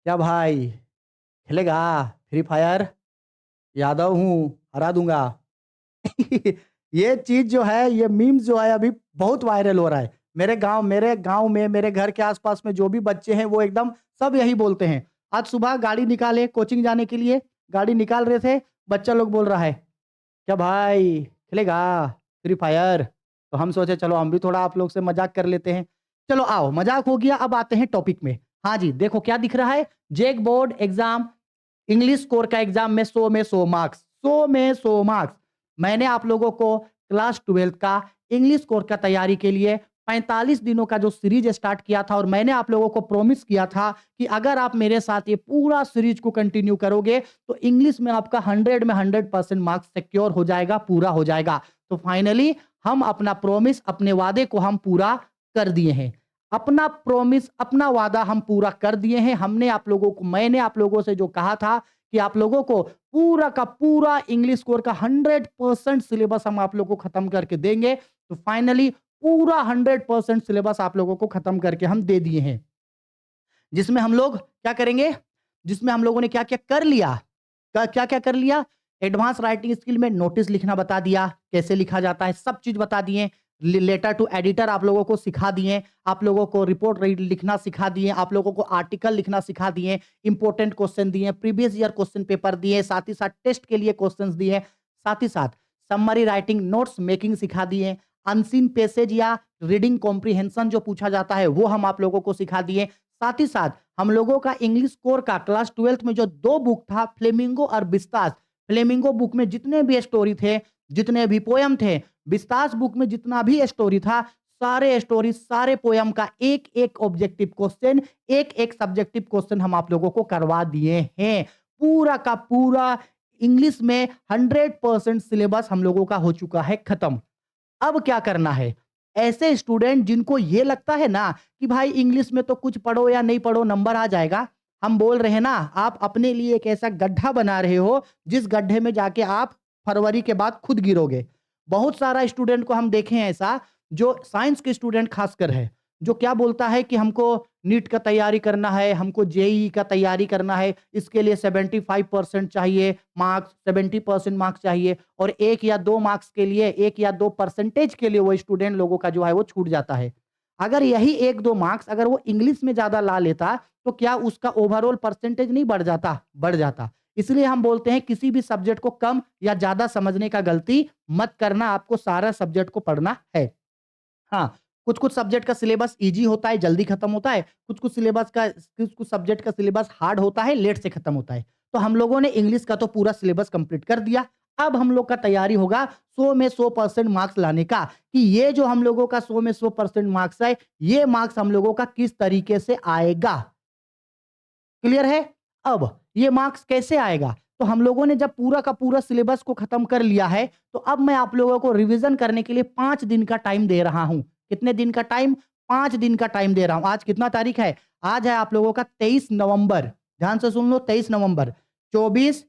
क्या भाई खेलेगा फ्री फायर? यादव हूँ, हरा दूंगा। ये चीज जो है, ये मीम्स जो है अभी बहुत वायरल हो रहा है। मेरे गांव में, मेरे घर के आसपास में जो भी बच्चे हैं वो एकदम सब यही बोलते हैं। आज सुबह गाड़ी निकाले कोचिंग जाने के लिए, गाड़ी निकाल रहे थे, बच्चा लोग बोल रहा है, क्या भाई खेलेगा फ्री फायर? तो हम सोचे चलो हम भी थोड़ा आप लोग से मजाक कर लेते हैं। चलो आओ, मजाक हो गया, अब आते हैं टॉपिक में। हाँ जी, देखो क्या दिख रहा है। जेक बोर्ड एग्जाम, इंग्लिश कोर का एग्जाम में 100 में 100 मार्क्स, 100 में 100 मार्क्स। मैंने आप लोगों को क्लास 12 का इंग्लिश कोर का तैयारी के लिए 45 दिनों का जो सीरीज स्टार्ट किया था, और मैंने आप लोगों को प्रॉमिस किया था कि अगर आप मेरे साथ ये पूरा सीरीज को कंटिन्यू करोगे तो इंग्लिश में आपका 100 में 100% मार्क्स सिक्योर हो जाएगा, पूरा हो जाएगा। तो फाइनली हम अपना प्रॉमिस, अपने वादे को हम पूरा कर दिए हैं। अपना प्रॉमिस, अपना वादा हम पूरा कर दिए हैं। मैंने आप लोगों से जो कहा था कि आप लोगों को पूरा का पूरा इंग्लिश कोर का 100% सिलेबस हम आप लोगों को खत्म करके देंगे। तो फाइनली पूरा 100% सिलेबस आप लोगों को खत्म करके हम दे दिए हैं। जिसमें हम लोग क्या करेंगे, जिसमें हम लोगों ने क्या-क्या कर लिया, क्या-क्या कर लिया। एडवांस राइटिंग स्किल में नोटिस लिखना बता दिया, कैसे लिखा जाता है, सब चीज़ बता दिए। लेटर टू एडिटर आप लोगों को सिखा दिए, आप लोगों को रिपोर्ट लिखना सिखा दिए, आप लोगों को आर्टिकल लिखना सिखा दिए, इंपॉर्टेंट क्वेश्चन दिए, प्रीवियस ईयर क्वेश्चन पेपर दिए, साथ ही साथ टेस्ट के लिए क्वेश्चंस दिए, साथ ही साथ समरी राइटिंग नोट्स मेकिंग सिखा दिए, अनसीन पैसेज या रीडिंग कॉम्प्रिहेंशन जो पूछा जाता है वो हम आप लोगों को सिखा दिए। साथ ही साथ हम लोगों का इंग्लिश कोर का क्लास 12th में जो 2 बुक था, फ्लेमिंगो और बिस्तास। फ्लेमिंगो बुक में जितने भी स्टोरी थे, जितने भी पोयम थे, बिस्तास बुक में जितना भी स्टोरी था, सारे स्टोरी, सारे पोयम का एक-एक ऑब्जेक्टिव क्वेश्चन, एक-एक सब्जेक्टिव क्वेश्चन हम आप लोगों को करवा दिए हैं। पूरा का पूरा इंग्लिश में 100% सिलेबस हम लोगों का हो चुका है खत्म। अब क्या करना है? ऐसे स्टूडेंट जिनको ये लगता है ना कि भाई इंग्लिश में तो कुछ पढ़ो या नहीं पढ़ो नंबर आ जाएगा। हम बोल रहे हैं ना, आप अपने लिए एक ऐसा गड्ढा बना रहे हो जिस गड्ढे में जाके आप फरवरी के बाद खुद गिरोगे। बहुत सारा स्टूडेंट को हम देखे हैं ऐसा, जो साइंस के स्टूडेंट खासकर है, जो क्या बोलता है कि हमको नीट का तैयारी करना है, हमको जेईई का तैयारी करना है, इसके लिए 75% चाहिए मार्क्स, 70% मार्क्स चाहिए, और 1 या 2 मार्क्स के लिए, 1 या 2 परसेंटेज के लिए वो स्टूडेंट लोगों का जो है वो छूट जाता है। अगर यही 1-2 मार्क्स अगर वो इंग्लिश में ज़्यादा ला लेता, तो क्या उसका ओवरऑल परसेंटेज नहीं बढ़ जाता? बढ़ जाता। इसलिए हम बोलते हैं किसी भी सब्जेक्ट को कम या ज़्यादा समझने का गलती मत करना, आपको सारा सब्जेक्ट को पढ़ना है। हाँ, कुछ-कुछ सब्जेक्ट का सिलेबस ईज़ी होता है, जल्दी खत्म होता है। कुछ-कुछ सब्जेक्ट का सिलेबस हार्ड होता है, लेट से खत्म होता है। तो हम लोगों ने इंग्लिश का तो पूरा सिलेबस कंप्लीट कर दिया। अब हम लोग का तैयारी होगा 100 में 100% मार्क्स लाने का, कि ये जो हम लोगों का 100 में 100% मार्क्स है, ये मार्क्स हम लोगों का किस तरीके से आएगा। क्लियर है? अब ये मार्क्स कैसे आएगा? तो हम लोगों ने जब पूरा का पूरा सिलेबस को खत्म कर लिया है, तो अब मैं आप लोगों को रिवीजन करने के लिए 5 दिन का टाइम दे रहा हूँ। कितने दिन का टाइम? 5 दिन का टाइम दे रहा हूँ। आज कितना तारीख है? आज है आप लोगों का 23 नवंबर। ध्यान से सुन लो, 23 नवंबर। 24,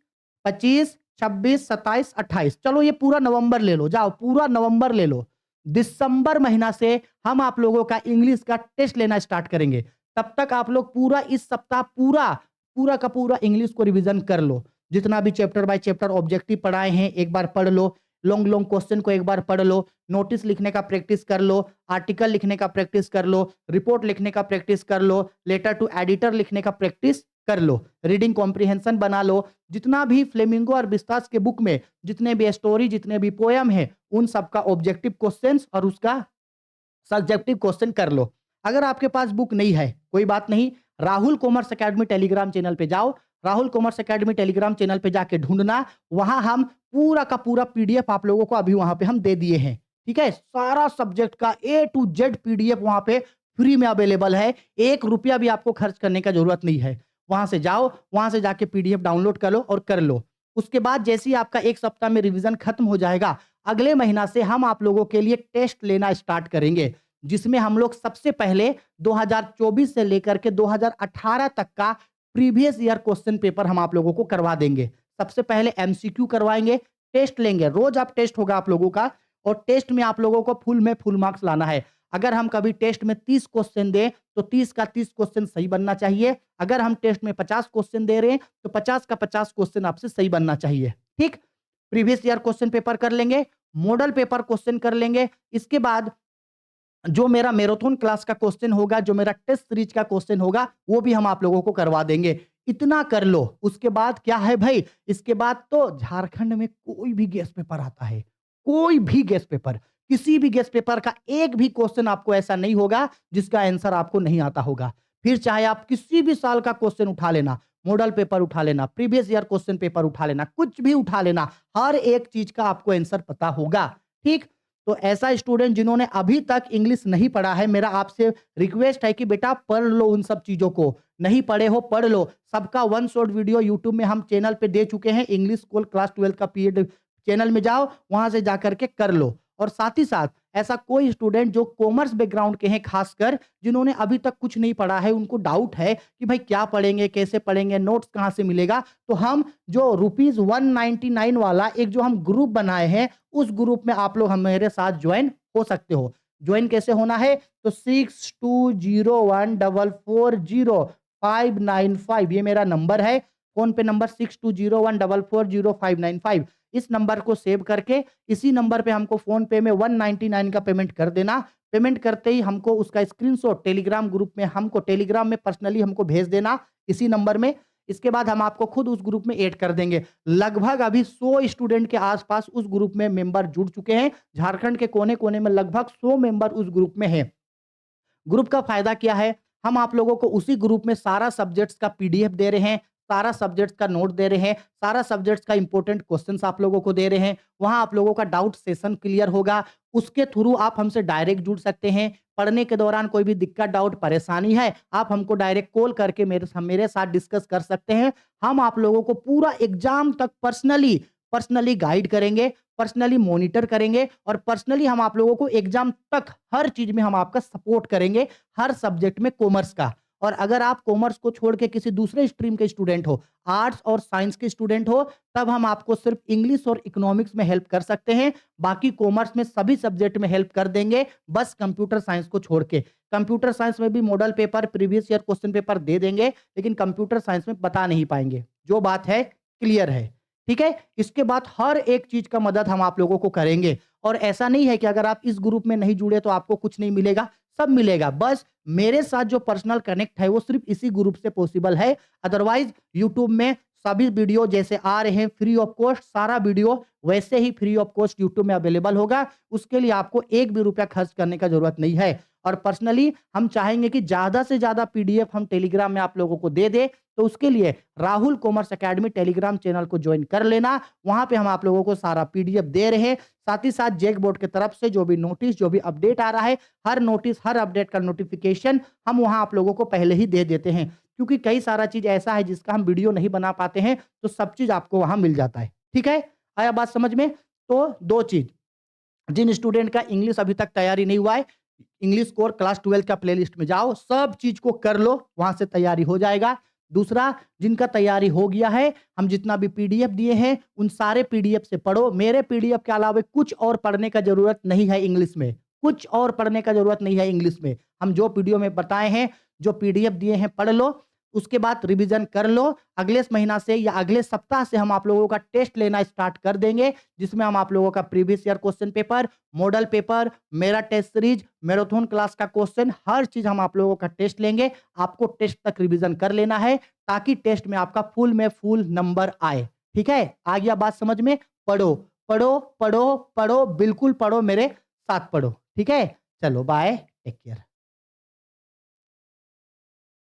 25, 26, 27, 28, चलो ये पूरा नवंबर ले लो, जाओ पूरा नवंबर ले लो। दिसंबर महीना से हम आप लोगों का इंग्लिश का टेस्ट लेना स्टार्ट करेंगे। तब तक आप लोग पूरा इस सप्ताह पूरा का पूरा इंग्लिश को रिवीजन कर लो। जितना भी चैप्टर बाय चैप्टर ऑब्जेक्टिव पढ़ाए हैं एक बार पढ़ लो, लॉन्ग लॉन्ग क्वेश्चन को एक बार पढ़ लो, नोटिस लिखने का प्रैक्टिस कर लो, आर्टिकल लिखने का प्रैक्टिस कर लो, रिपोर्ट लिखने का प्रैक्टिस कर लो, लेटर टू एडिटर लिखने का प्रैक्टिस कर लो, रीडिंग कॉम्प्रिहेंशन बना लो। जितना भी फ्लेमिंगो और बिस्तास के बुक में जितने भी स्टोरी, जितने भी पोयम है, उन सबका ऑब्जेक्टिव क्वेश्चंस और उसका सब्जेक्टिव क्वेश्चन कर लो। अगर आपके पास बुक नहीं है, कोई बात नहीं, Rahul commerce academy Telegram channel पे जाओ। Rahul commerce academy Telegram channel पे जाके ढूँढना, वहाँ हम पूरा का पूरा पीडीएफ आप लोगों को अभी वहाँ पे हम दे दिए हैं। ठीक है? सारा सब्जेक्ट का ए टू जेड पीडीएफ वहाँ पे फ्री में अवेलेबल है। ₹1 भी आपको खर्च करने का ज़रूरत नहीं है। वहाँ से जाओ, वहाँ से जाके पीडीएफ डाउनलोड कर लो और कर लो। उसके बाद जैसे ही आपका 1 सप्ताह में रिवीजन खत्म हो जाएगा, अगले महीना से हम आप लोगों के लिए टेस्ट लेना स्टार्ट करेंगे। जिसमें हम लोग सबसे पहले 2024 से लेकर के 2018 तक का प्रीवियस ईयर क्वेश्चन पेपर हम आप लोगों को करवा देंगे। सबसे पहले एमसीक्यू करवाएँगे, टेस्ट लेंगे। रोज़ आप टेस्ट होगा आप लोगों का, और टेस्ट में आप लोगों को फुल में फुल मार्क्स लाना है। अगर हम कभी टेस्ट में 30 क्वेश्चन दें तो 30 का 30 क्वेश्चन सही बनना चाहिए। अगर हम टेस्ट में 50 क्वेश्चन दे रहे हैं तो 50 का 50 क्वेश्चन आपसे सही बनना चाहिए। ठीक, प्रीवियस ईयर क्वेश्चन पेपर कर लेंगे, मॉडल पेपर क्वेश्चन कर लेंगे। इसके बाद जो मेरा मैराथन क्लास का क्वेश्चन होगा, जो मेरा टेस्ट सीरीज का क्वेश्चन होगा, वो भी हम आप लोगों को करवा देंगे। इतना कर लो, उसके बाद क्या है भाई, इसके बाद तो झारखंड में कोई भी गेस्ट पेपर आता है, कोई भी गेस्ट पेपर, किसी भी गेस्ट पेपर का एक भी क्वेश्चन आपको ऐसा नहीं होगा जिसका आंसर आपको नहीं आता होगा। फिर चाहे आप किसी भी साल का क्वेश्चन उठा लेना, मॉडल पेपर उठा लेना, प्रीवियस ईयर क्वेश्चन पेपर उठा लेना, कुछ भी उठा लेना, हर एक चीज का आपको आंसर पता होगा। ठीक, तो ऐसा स्टूडेंट जिन्होंने अभी तक इंग्लिश नहीं पढ़ा है, मेरा आपसे रिक्वेस्ट है कि बेटा पढ़ लो उन सब चीजों को। नहीं पढ़े हो पढ़ लो, सबका वन शॉट वीडियो यूट्यूब में हम चैनल पे दे चुके हैं। इंग्लिश स्कूल क्लास 12 का पीरियड चैनल में जाओ, वहां से जाकर के कर लो। और साथ ही साथ ऐसा कोई स्टूडेंट जो कॉमर्स बैकग्राउंड के हैं, खासकर जिन्होंने अभी तक कुछ नहीं पढ़ा है, उनको डाउट है कि भाई क्या पढ़ेंगे, कैसे पढ़ेंगे, नोट्स कहाँ से मिलेगा, तो हम जो ₹199 वाला एक जो हम ग्रुप बनाए हैं, उस ग्रुप में आप लोग हमारे साथ ज्वाइन हो सकते हो। ज्वाइन कैसे होना है, तो 6201440595 ये मेरा नंबर है, फोन पे नंबर 6201440595। इस नंबर को सेव करके इसी नंबर पे हमको फोन पे में 199 का पेमेंट कर देना। पेमेंट करते ही हमको उसका स्क्रीनशॉट टेलीग्राम ग्रुप में, हमको टेलीग्राम में पर्सनली हमको भेज देना इसी नंबर में। इसके बाद हम आपको खुद उस ग्रुप में ऐड कर देंगे। लगभग अभी 100 स्टूडेंट के आसपास उस ग्रुप में मेंबर जुड़ चुके हैं। झारखंड के कोने कोने में लगभग 100 मेंबर उस ग्रुप में हैं। ग्रुप का फायदा क्या है, हम आप लोगों को उसी ग्रुप में सारा सब्जेक्ट्स का पीडीएफ दे रहे हैं, सारा सब्जेक्ट्स का नोट दे रहे हैं, सारा सब्जेक्ट्स का इंपॉर्टेंट क्वेश्चंस आप लोगों को दे रहे हैं। वहां आप लोगों का डाउट सेशन क्लियर होगा, उसके थ्रू आप हमसे डायरेक्ट जुड़ सकते हैं। पढ़ने के दौरान कोई भी दिक्कत, डाउट, परेशानी है, आप हमको डायरेक्ट कॉल करके मेरे साथ डिस्कस कर सकते हैं। हम आप लोगों को पूरा एग्जाम तक पर्सनली पर्सनली गाइड करेंगे, पर्सनली मॉनिटर करेंगे और पर्सनली हम आप लोगों को एग्जाम तक हर चीज में हम आपका सपोर्ट करेंगे, हर सब्जेक्ट में कॉमर्स का। और अगर आप कॉमर्स को छोड़ के किसी दूसरे स्ट्रीम के स्टूडेंट हो, आर्ट्स और साइंस के स्टूडेंट हो, तब हम आपको सिर्फ इंग्लिश और इकोनॉमिक्स में हेल्प कर सकते हैं। बाकी कॉमर्स में सभी सब्जेक्ट में हेल्प कर देंगे, बस कंप्यूटर साइंस को छोड़ के। कंप्यूटर साइंस में भी model paper, previous year question paper दे देंगे, लेकिन कंप्यूटर साइंस में बता नहीं पाएंगे। जो बात है क्लियर है, ठीक है। इसके बाद हर एक चीज का मदद हम आप लोगों को करेंगे। और ऐसा नहीं है कि अगर आप इस ग्रुप में नहीं जुड़े तो आपको कुछ नहीं मिलेगा, सब मिलेगा। बस मेरे साथ जो पर्सनल कनेक्ट है वो सिर्फ इसी ग्रुप से पॉसिबल है। अदरवाइज यूट्यूब में सभी वीडियो जैसे आ रहे हैं फ्री ऑफ कॉस्ट, सारा वीडियो वैसे ही फ्री ऑफ कॉस्ट यूट्यूब में अवेलेबल होगा। उसके लिए आपको एक भी रुपया खर्च करने का जरूरत नहीं है। और पर्सनली हम चाहेंगे कि ज्यादा से ज्यादा पीडीएफ हम टेलीग्राम में आप लोगों को दे दे, तो उसके लिए Rahul commerce academy Telegram channel को ज्वाइन कर लेना। वहां पे हम आप लोगों को सारा पीडीएफ दे रहे हैं। साथ ही साथ जैक बोर्ड की तरफ से जो भी नोटिस, जो भी अपडेट आ रहा है, हर नोटिस, हर अपडेट का नोटिफिकेशन हम वहां आप लोगों को पहले ही दे देते हैं। क्योंकि कई सारा चीज ऐसा है जिसका हम वीडियो नहीं बना पाते हैं, तो सब चीज आपको वहां मिल जाता है। ठीक है, आया बात समझ में? तो दो चीज, जिन स्टूडेंट का इंग्लिश अभी तक तैयारी नहीं हुआ है, इंग्लिश कोर क्लास 12 का प्लेलिस्ट में जाओ, सब चीज को कर लो, वहां से तैयारी हो जाएगा। दूसरा, जिनका तैयारी हो गया है, हम जितना भी पीडीएफ दिए हैं उन सारे पीडीएफ से पढ़ो। मेरे पीडीएफ के अलावा कुछ और पढ़ने का जरूरत नहीं है इंग्लिश में, कुछ और पढ़ने का जरूरत नहीं है इंग्लिश में। हम जो वीडियो में बताए हैं, जो पीडीएफ दिए हैं, पढ़ लो। उसके बाद रिवीजन कर लो। अगले महीना से या अगले सप्ताह से हम आप लोगों का टेस्ट लेना स्टार्ट कर देंगे, जिसमें हम आप लोगों का previous year question paper, model paper, मेरा टेस्ट सीरीज, मैराथन क्लास का क्वेश्चन, हर चीज हम आप लोगों का टेस्ट लेंगे। आपको टेस्ट तक रिवीजन कर लेना है ताकि टेस्ट में आपका फुल में फुल नंबर आए। ठीक है, आ गया बात समझ में? पढ़ो पढ़ो पढ़ो पढ़ो, बिल्कुल पढ़ो, मेरे साथ पढ़ो। ठीक है, चलो बाय, टेक केयर।